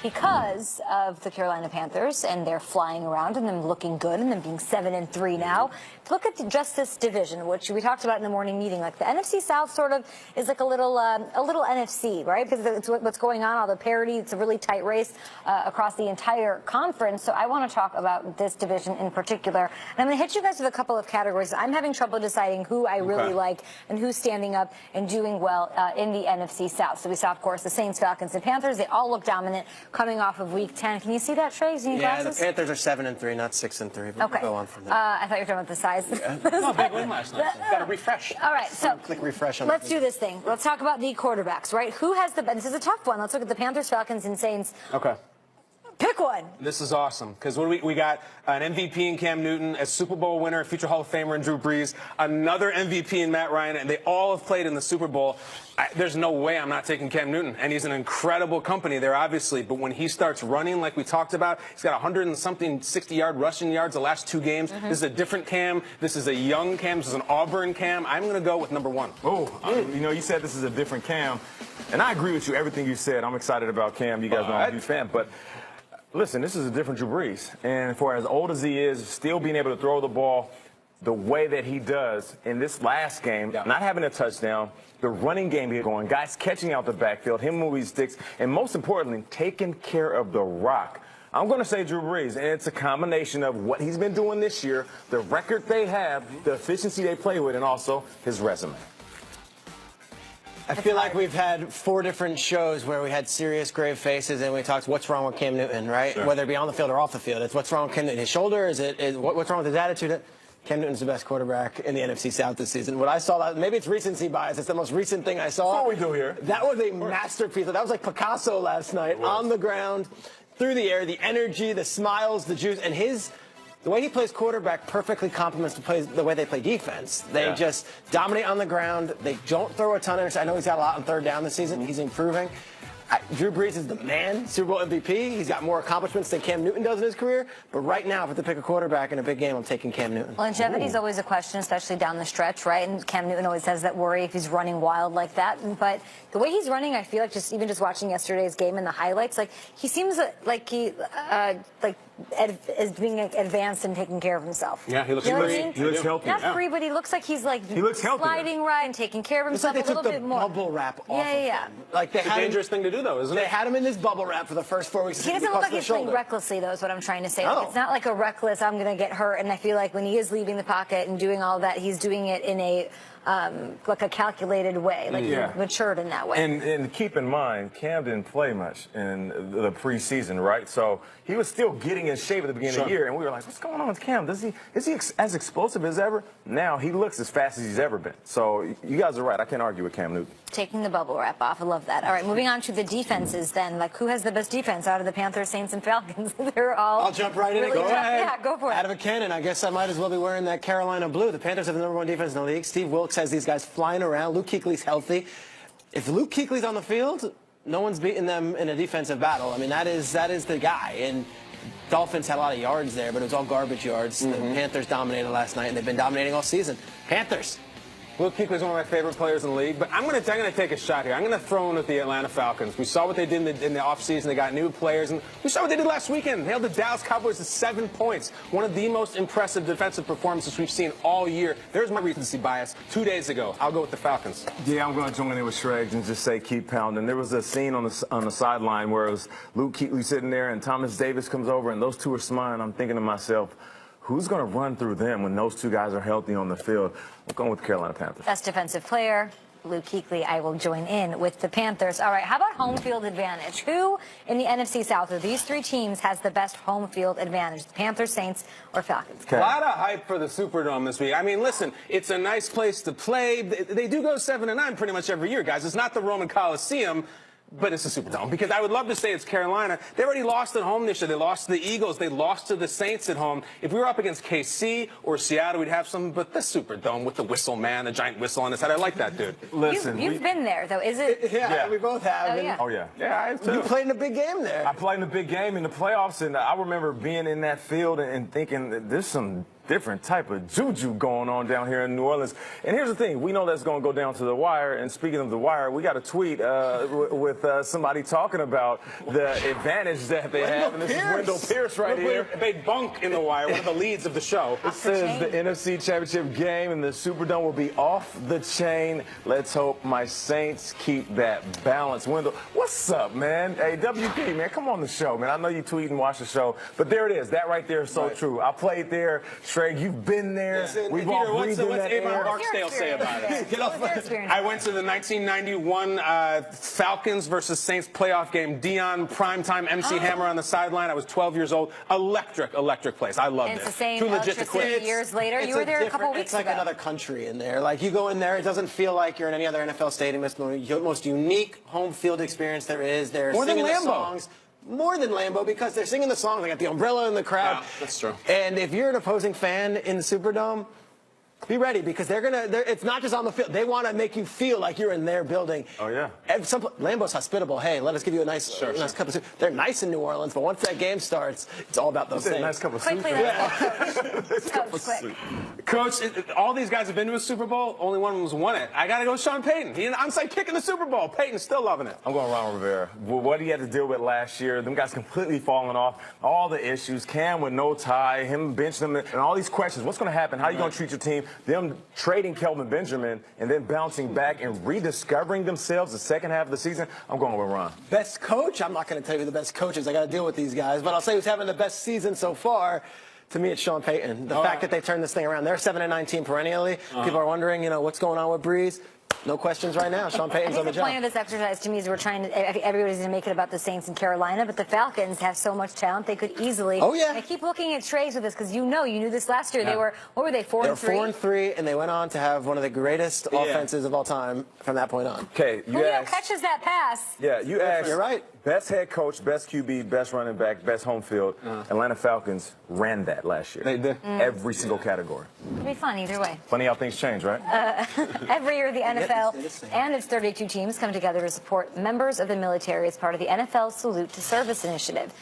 because of the Carolina Panthers and they're flying around and them looking good and them being 7-3 now. Look at just this division, which we talked about in the morning meeting. Like the NFC South sort of is like a little NFC, right? Because it's what's going on, all the parity. It's a really tight race across the entire conference. So I want to talk about this division in particular. And I'm going to hit you guys with a couple of categories. I'm having trouble deciding who I really like and who's standing up and doing well in the NFC South. So we saw, of course, the Saints, Falcons, and Panthers. They all look dominant coming off of Week 10. Can you see that, Trey? Yeah, the Panthers are 7-3, not 6-3. But okay. We'll go on from there. I thought you were talking about the size. No, big win last night. Got to refresh. All right, so click refresh on let's do this thing. Let's talk about the quarterbacks, right? Who has the? This is a tough one. Let's look at the Panthers, Falcons, and Saints. Okay. Pick one. This is awesome because we got an MVP in Cam Newton, a Super Bowl winner, a future Hall of Famer in Drew Brees, another MVP in Matt Ryan, and they all have played in the Super Bowl. There's no way I'm not taking Cam Newton, and he's an incredible company there, obviously. But when he starts running, like we talked about, he's got 100 and something 60-yard rushing yards the last 2 games. This is a different Cam. This is a young Cam. This is an Auburn Cam. I'm going to go with number 1. Oh, you know, you said this is a different Cam, and I agree with you. Everything you said, I'm excited about Cam. You guys know I'm a huge fan, but. Listen, this is a different Drew Brees, and for as old as he is, still being able to throw the ball the way that he does in this last game, not having a touchdown, the running game here going, guys catching out the backfield, him moving sticks, and most importantly, taking care of the rock. I'm going to say Drew Brees, and it's a combination of what he's been doing this year, the record they have, the efficiency they play with, and also his resume. I feel like we've had 4 different shows where we had serious, grave faces, and we talked what's wrong with Cam Newton, right? Sure. Whether it be on the field or off the field. It's what's wrong with Cam Newton. His shoulder? What's wrong with his attitude? Cam Newton's the best quarterback in the NFC South this season. What I saw, maybe it's recency bias. It's the most recent thing I saw. That's what we do here. That was a masterpiece. That was like Picasso last night, on the ground, through the air, the energy, the smiles, the juice, and the way he plays quarterback perfectly complements the way they play defense. They just dominate on the ground. They don't throw a ton of. I know he's got a lot on 3rd down this season. He's improving. Drew Brees is the man, Super Bowl MVP. He's got more accomplishments than Cam Newton does in his career. But right now, if I have to pick a quarterback in a big game, I'm taking Cam Newton. Longevity is always a question, especially down the stretch, right? And Cam Newton always has that worry if he's running wild like that. But the way he's running, I feel like even just watching yesterday's game and the highlights, like he seems like he is being advanced and taking care of himself. Yeah, he looks you know free. I mean? He looks healthy. Not free, but he looks like he's like sliding right and taking care of himself it's like a little bit more. Bubble wrap off of him. Like It's a dangerous thing to do, though, isn't it? They had him in this bubble wrap for the first 4 weeks. He doesn't look like he's playing recklessly, though, is what I'm trying to say. No. Like, it's not like a reckless, I'm going to get hurt. And I feel like when he is leaving the pocket and doing all that, he's doing it in a like a calculated way. Like he matured in that way. And keep in mind, Cam didn't play much in the preseason, right? So he was still getting in shape at the beginning of the year, and we were like, what's going on with Cam? Is he as explosive as ever? Now he looks as fast as he's ever been. So you guys are right. I can't argue with Cam Newton. Taking the bubble wrap off. I love that. All right, moving on to the defenses then. Like, who has the best defense out of the Panthers, Saints, and Falcons? They're all I'll jump right in and really go tough. ahead. Yeah, go for it. Out of a cannon, I guess I might as well be wearing that Carolina blue. The Panthers have the #1 defense in the league. Steve Wilkes has these guys flying around. Luke Kuechly's healthy. If Luke Kuechly's on the field, no one's beating them in a defensive battle. I mean, that is the guy. And Dolphins had a lot of yards there, but it was all garbage yards. The Panthers dominated last night, and they've been dominating all season. Panthers. Luke Kuechly is one of my favorite players in the league, but I'm going to take a shot here. I'm going to throw in with the Atlanta Falcons. We saw what they did in the offseason. They got new players, and we saw what they did last weekend. They held the Dallas Cowboys to 7 points. One of the most impressive defensive performances we've seen all year. There's my recency bias. 2 days ago, I'll go with the Falcons. Yeah, I'm going to join in with Shreg and just say keep pounding. There was a scene on the sideline where it was Luke Kuechly sitting there and Thomas Davis comes over, and those two are smiling. I'm thinking to myself, who's going to run through them when those 2 guys are healthy on the field? I'm going with the Carolina Panthers. Best defensive player, Luke Kuechly. I will join in with the Panthers. All right, how about home field advantage? Who in the NFC South of these 3 teams has the best home field advantage? The Panthers, Saints, or Falcons? A lot of hype for the Superdome this week. I mean, listen, it's a nice place to play. They do go 7-9 pretty much every year, guys. It's not the Roman Coliseum, but it's the Superdome, because I would love to say it's Carolina. They already lost at home this year. They lost to the Eagles. They lost to the Saints at home. If we were up against KC or Seattle, we'd have some, but the Superdome with the whistle man, the giant whistle on his head. I like that, dude. Listen. You've been there, though. Is it? Yeah, we both have. Oh, yeah. Oh, yeah. Yeah, I have too. You played in a big game there. I played in a big game in the playoffs, and I remember being in that field and thinking there's some different type of juju going on down here in New Orleans. And here's the thing. We know that's going to go down to the wire. And speaking of the wire, we got a tweet with somebody talking about the advantage that they have. And this is Wendell Pierce right here. Big bunk in the wire, one of the leads of the show. It says the NFC Championship game in the Superdome will be off the chain. Let's hope my Saints keep that balance. Wendell, what's up, man? Hey, WP, man, come on the show, man. I know you tweet and watch the show, but there it is. That right there is so true. I played there. Shreg, you've been there. Listen, We've Peter, all breathed in What's that Avon air. Barksdale say about it? Get off I went to the 1991 Falcons versus Saints playoff game. Dion, primetime MC Hammer on the sideline. I was 12 years old. Electric place. I loved And it. it's the same Too legit to electricity quit. years later. You were there a couple weeks It's like ago. another country in there. Like, you go in there, it doesn't feel like you're in any other NFL stadium. It's the most unique home field experience there is. They're More than singing the Lambeau. songs. More than Lambeau, because they're singing the songs. They got the umbrella in the crowd. Yeah, that's true. And if you're an opposing fan in the Superdome, be ready, because it's not just on the field. They want to make you feel like you're in their building. Oh, yeah. And Lambeau's hospitable. Hey, let us give you a nice cup of soup. They're nice in New Orleans, but once that game starts, it's all about those You said things. nice cup of soup. Quickly, Coach, quick. Coach, all these guys have been to a Super Bowl. Only one of them's won it. I got to go with Sean Payton. He had an onside kick in the Super Bowl. Payton's still loving it. I'm going Ron Rivera. What he had to deal with last year, them guys completely falling off. All the issues, Cam with no tie, him benching them, and all these questions. What's going to happen? How are you going to treat your team? Them trading Kelvin Benjamin and then bouncing back and rediscovering themselves the second half of the season. I'm going with Ron. Best coach? I'm not going to tell you who the best coach is. I got to deal with these guys. But I'll say who's having the best season so far. To me, it's Sean Payton. The fact that they turned this thing around. They're 7-19 perennially. People are wondering, what's going on with Breeze. No questions right now. Sean Payton's on the The job. point of this exercise to me is everybody's going to make it about the Saints in Carolina, but the Falcons have so much talent they could easily. Oh, yeah. And I keep looking at trades with this because you knew this last year. They were, what were they, 4-3? They were 4-3, and they went on to have one of the greatest offenses of all time from that point on. Okay, Who catches that pass? Yeah, you asked. You're right. Best head coach, best QB, best running back, best home field. Atlanta Falcons ran that last year. They did. Every single category. It'll be fun either way. Funny how things change, right? Every year, the NFL and its 32 teams come together to support members of the military as part of the NFL Salute to Service initiative.